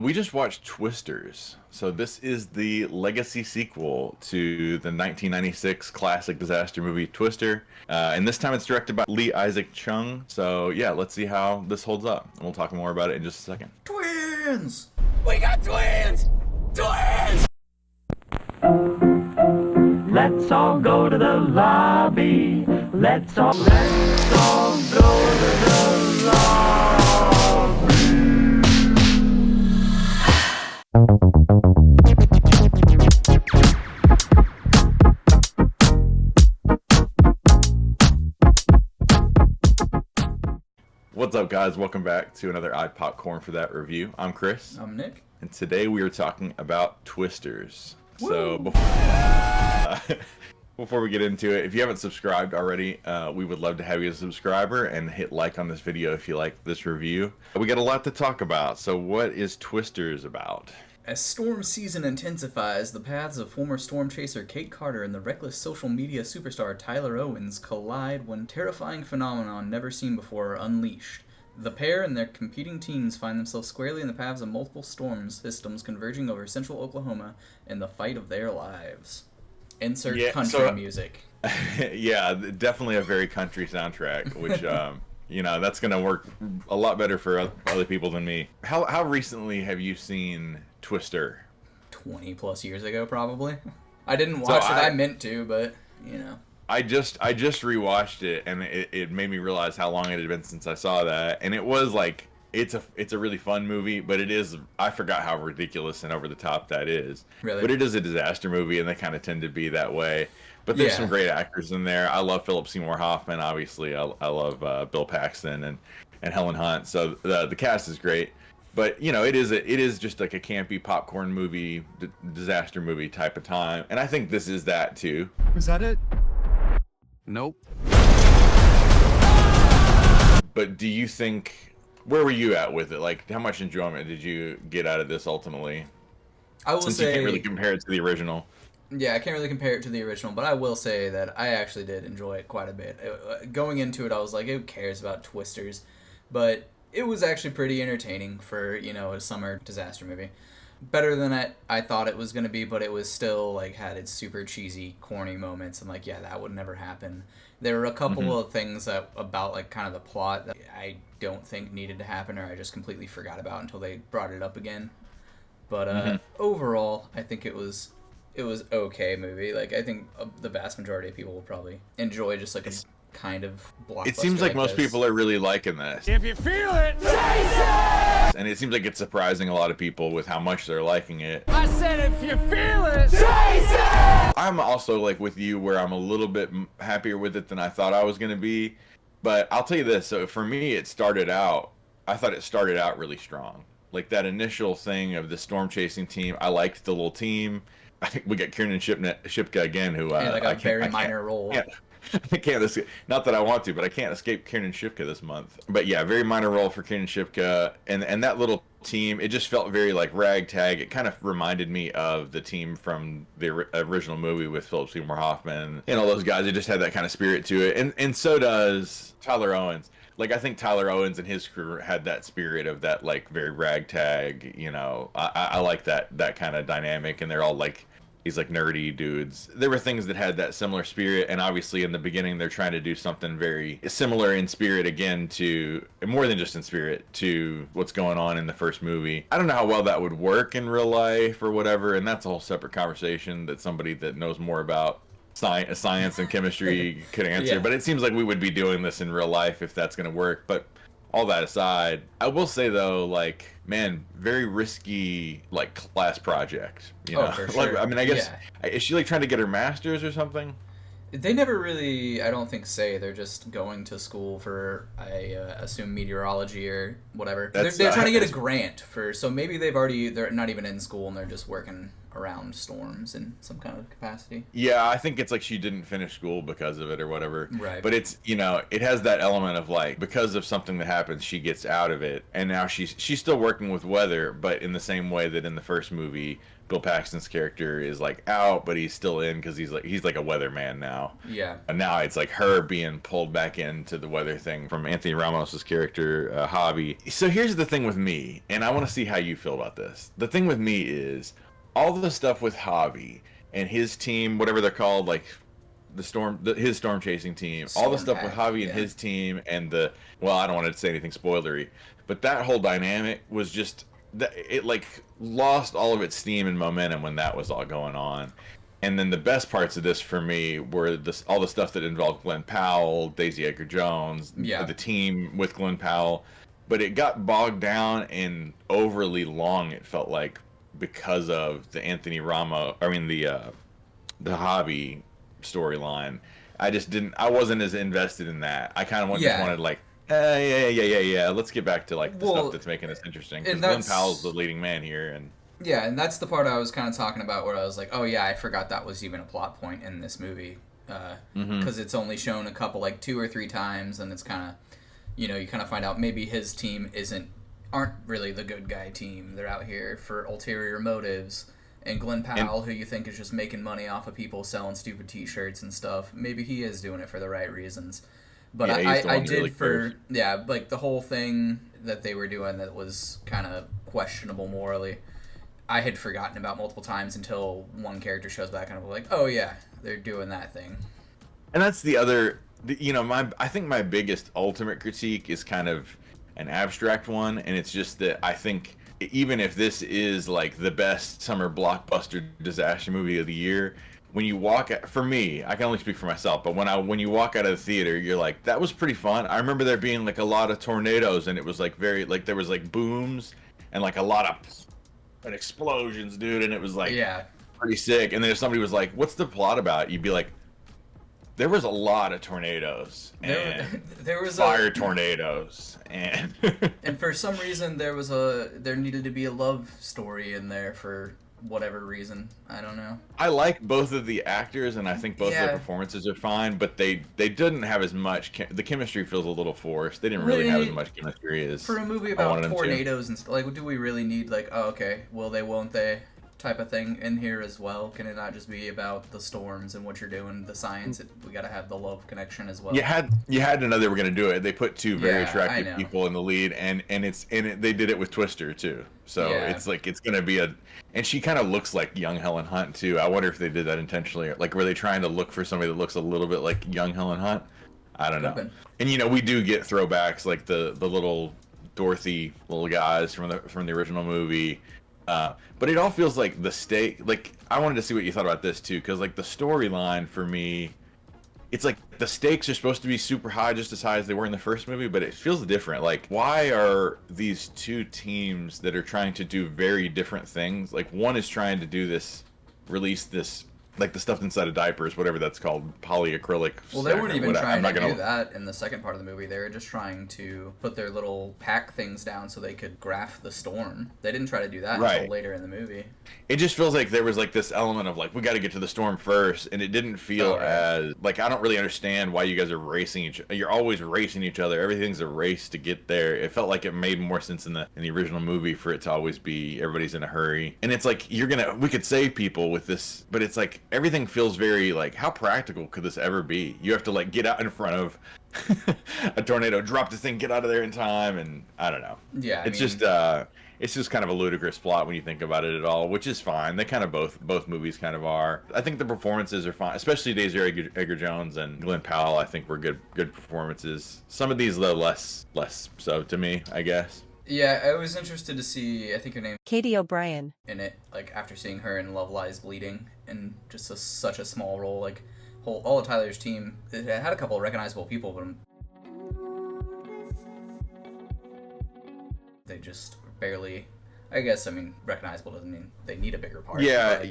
We just watched Twisters. So this is the legacy sequel to the 1996 classic disaster movie Twister. And this time it's directed by Lee Isaac Chung. So yeah, let's see how this holds up. And we'll talk more about it in just a second. Twins! We got twins! Twins! Let's all go to the lobby. Let's all go to the lobby. What's up, guys? Welcome back to another iPopcorn for That review. I'm Chris. I'm Nick. And today we are talking about Twisters. Woo! So before we get into it, if you haven't subscribed already, we would love to have you as a subscriber and hit like on this video if you like this review. We got a lot to talk about. So what is Twisters about? As storm season intensifies, the paths of former storm chaser Kate Carter and the reckless social media superstar Tyler Owens collide when terrifying phenomenon never seen before are unleashed. The pair and their competing teams find themselves squarely in the paths of multiple storm systems converging over central Oklahoma in the fight of their lives. Insert country music. Yeah, definitely a very country soundtrack, which that's going to work a lot better for other people than me. How recently have you seen Twister? 20 plus years ago, probably. I didn't watch it. I meant to, but I just rewatched it, and it made me realize how long it had been since I saw that. And it was like it's a really fun movie, but I forgot how ridiculous and over the top that is. Really? But it is a disaster movie, and they kind of tend to be that way. But there's some great actors in there. I love Philip Seymour Hoffman, obviously. I love Bill Paxton and Helen Hunt. So the cast is great. But it is just like a campy popcorn movie, disaster movie type of time, and I think this is that too. Was that it? Nope. But do you think, where were you at with it? Like, how much enjoyment did you get out of this ultimately? I will Since say you can't really compare it to the original. Yeah, I can't really compare it to the original, but I will say that I actually did enjoy it quite a bit. Going into it, I was like, who cares about Twisters? But it was actually pretty entertaining for, a summer disaster movie. Better than I thought it was going to be, but it was still, had its super cheesy, corny moments, and, that would never happen. There were a couple of things about, kind of the plot that I don't think needed to happen, or I just completely forgot about until they brought it up again. But overall, I think it was okay movie. I think the vast majority of people will probably enjoy just a kind of blockbuster. It seems like most people are really liking this. If you feel it, And it seems like it's surprising a lot of people with how much they're liking it. I said if you feel it, I'm also with you where I'm a little bit happier with it than I thought I was going to be. But I'll tell you this. So for me, I thought it started out really strong. That initial thing of the storm chasing team, I liked the little team. I think we got Kiernan Shipka again, who a very minor role. Yeah. I can't escape, not that I want to, but I can't escape Kiernan Shipka this month. But yeah, very minor role for Kiernan Shipka, and that little team, it just felt very ragtag. It kind of reminded me of the team from the original movie with Philip Seymour Hoffman and all those guys. It just had that kind of spirit to it, and so does Tyler Owens. I think Tyler Owens and his crew had that spirit of that very ragtag. I like that kind of dynamic, and they're all these nerdy dudes. There were things that had that similar spirit, and obviously in the beginning they're trying to do something very similar in spirit again to, more than just in spirit, to what's going on in the first movie. I don't know how well that would work in real life or whatever, and that's a whole separate conversation that somebody that knows more about science and chemistry could answer. Yeah. But it seems like we would be doing this in real life if that's going to work. But all that aside, I will say though, man, very risky, class project. For sure. I guess, is she trying to get her master's or something? They never really, I don't think, say. They're just going to school for, I assume, meteorology or whatever. They're trying to get a grant so maybe they're not even in school and they're just working around storms in some kind of capacity. Yeah, I think it's like she didn't finish school because of it or whatever. Right. But it's, it has that element of like, because of something that happens, she gets out of it, and now she's still working with weather, but in the same way that in the first movie, Bill Paxton's character is like out, but he's still in because he's like a weatherman now. Yeah. And now it's like her being pulled back into the weather thing from Anthony Ramos's character, Javi. So here's the thing with me, and I want to see how you feel about this. The thing with me is all the stuff with Javi and his team, whatever they're called, like his storm chasing team, all the stuff with Javi and his team, and I don't want to say anything spoilery, but that whole dynamic was just, it like lost all of its steam and momentum when that was all going on. And then the best parts of this for me were all the stuff that involved Glenn Powell, Daisy Edgar-Jones, the team with Glenn Powell, but it got bogged down and overly long, it felt like, because of the the Javi storyline. I wasn't as invested in that. I kind of just wanted like, yeah. Let's get back to like the stuff that's making this interesting. Because Glenn Powell's the leading man here, and yeah, and that's the part I was kind of talking about where I was like, oh yeah, I forgot that was even a plot point in this movie, because it's only shown a couple, like 2 or 3 times, and it's kind of, you kind of find out maybe his team aren't really the good guy team. They're out here for ulterior motives. And Glenn Powell, who you think is just making money off of people selling stupid T-shirts and stuff, maybe he is doing it for the right reasons. But I did really for like the whole thing that they were doing that was kind of questionable morally, I had forgotten about multiple times until one character shows back and I'm like, oh yeah, they're doing that thing. And that's the other, I think my biggest ultimate critique is kind of an abstract one, and it's just that I think even if this is like the best summer blockbuster disaster movie of the year, when you for me, I can only speak for myself, but when you walk out of the theater, you're like, that was pretty fun. I remember there being like a lot of tornadoes, and it was like there was like booms and like a lot of explosions, dude, and it was like pretty sick. And then if somebody was like, what's the plot about? You'd be like, there was a lot of tornadoes and there was fire tornadoes and and for some reason there needed to be a love story in there for whatever reason. I don't know. I like both of the actors, and I think both of their performances are fine, but they didn't have as much the chemistry feels a little forced. They didn't really have as much chemistry as for a movie about tornadoes and stuff. Like, do we really need like, oh, okay, will they, won't they type of thing in here as well? Can it not just be about the storms and what you're doing, the science? We got to have the love connection as well. You had to know they were going to do it. They put 2 very attractive people in the lead, and they did it with Twister too. So it's like it's going to be and she kind of looks like young Helen Hunt too. I wonder if they did that intentionally. Like, were they trying to look for somebody that looks a little bit like young Helen Hunt? I don't know. And we do get throwbacks, like the little Dorothy little guys from the original movie. But it all feels like the stake. Like, I wanted to see what you thought about this too, because like the storyline for me, it's like the stakes are supposed to be super high, just as high as they were in the first movie, but it feels different. Like, why are these 2 teams that are trying to do very different things? Like, one is trying to release this, like the stuff inside of diapers, whatever that's called, polyacrylic. Well, they weren't even trying to do that in the second part of the movie. They were just trying to put their little pack things down so they could graph the storm. They didn't try to do that until later in the movie. It just feels like there was like this element of like, we got to get to the storm first, and it didn't feel as like, I don't really understand why you guys are racing you're always racing each other. Everything's a race to get there. It felt like it made more sense in the original movie for it to always be everybody's in a hurry, and it's like we could save people with this, but it's like everything feels very like, how practical could this ever be? You have to like get out in front of a tornado, drop the thing, get out of there in time, and I don't know. Yeah, it's just kind of a ludicrous plot when you think about it at all, which is fine. They kind of both movies kind of are. I think the performances are fine, especially Daisy Edgar-Jones and Glenn Powell. I think were good performances. Some of these though less so to me, I guess. Yeah, I was interested to see, I think her name Katie O'Brien in it, like after seeing her in Love Lies Bleeding, and just such a small role. Like all of Tyler's team, it had a couple of recognizable people, but they just barely. I guess recognizable doesn't mean they need a bigger part. Yeah,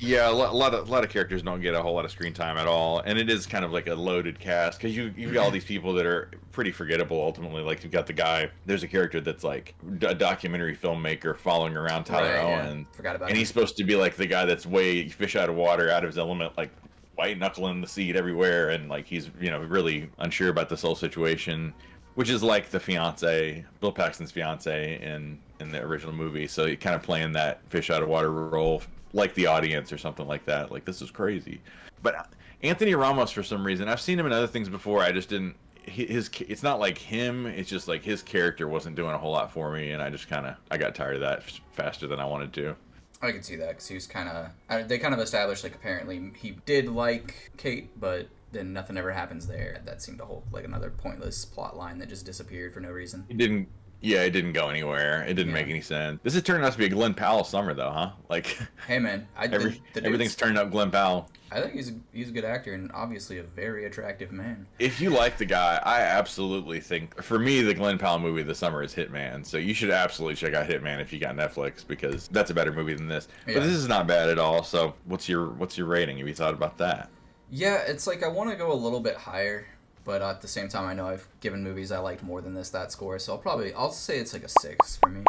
Yeah, a lot of characters don't get a whole lot of screen time at all, and it is kind of like a loaded cast because you've got all these people that are pretty forgettable ultimately. Like you've got the guy. There's a character that's like a documentary filmmaker following around Tyler Right, yeah. Owen, Forgot about and him. he's supposed to be like the guy that's way fish out of water, out of his element, like white knuckling the seat everywhere, and like he's really unsure about this whole situation, which is like the fiance, Bill Paxton's fiance in the original movie. So he kind of playing that fish out of water role, like the audience or something like that. Like this is crazy. But Anthony Ramos, for some reason, I've seen him in other things before. I just didn't. It's not like him. It's just like his character wasn't doing a whole lot for me, and I just I got tired of that faster than I wanted to. I can see that because he was kind of. They kind of established like apparently he did like Kate, but then nothing ever happens there. That seemed to hold like another pointless plot line that just disappeared for no reason. He didn't. Yeah, it didn't go anywhere. It didn't make any sense. This is turning out to be a Glenn Powell summer, though, huh? Like, Hey man, everything's turned up Glenn Powell. I think he's a good actor and obviously a very attractive man. If you like the guy, I absolutely think, for me, the Glenn Powell movie of the summer is Hitman. So you should absolutely check out Hitman if you got Netflix, because that's a better movie than this. Yeah. But this is not bad at all. So what's your rating? Have you thought about that? Yeah, it's like I want to go a little bit higher, but at the same time, I know I've given movies I liked more than that score. So I'll say it's like a 6 for me.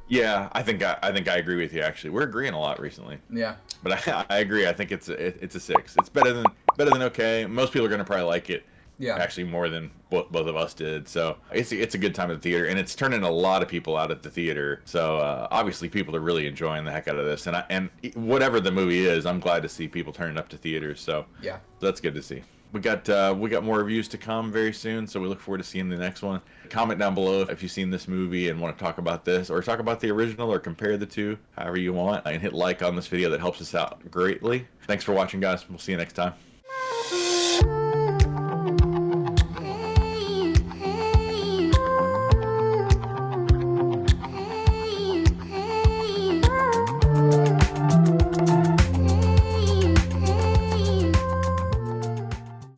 Yeah, I think I agree with you. Actually, we're agreeing a lot recently. Yeah. But I agree. I think it's a 6. It's better than okay. Most people are gonna probably like it. Yeah. Actually, more than both of us did. So it's a good time at the theater, and it's turning a lot of people out at the theater. So obviously, people are really enjoying the heck out of this. And whatever the movie is, I'm glad to see people turning up to theaters. So Yeah. that's good to see. We got more reviews to come very soon, so we look forward to seeing the next one. Comment down below if you've seen this movie and want to talk about this, or talk about the original, or compare the two, however you want. And hit like on this video. That helps us out greatly. Thanks for watching, guys. We'll see you next time.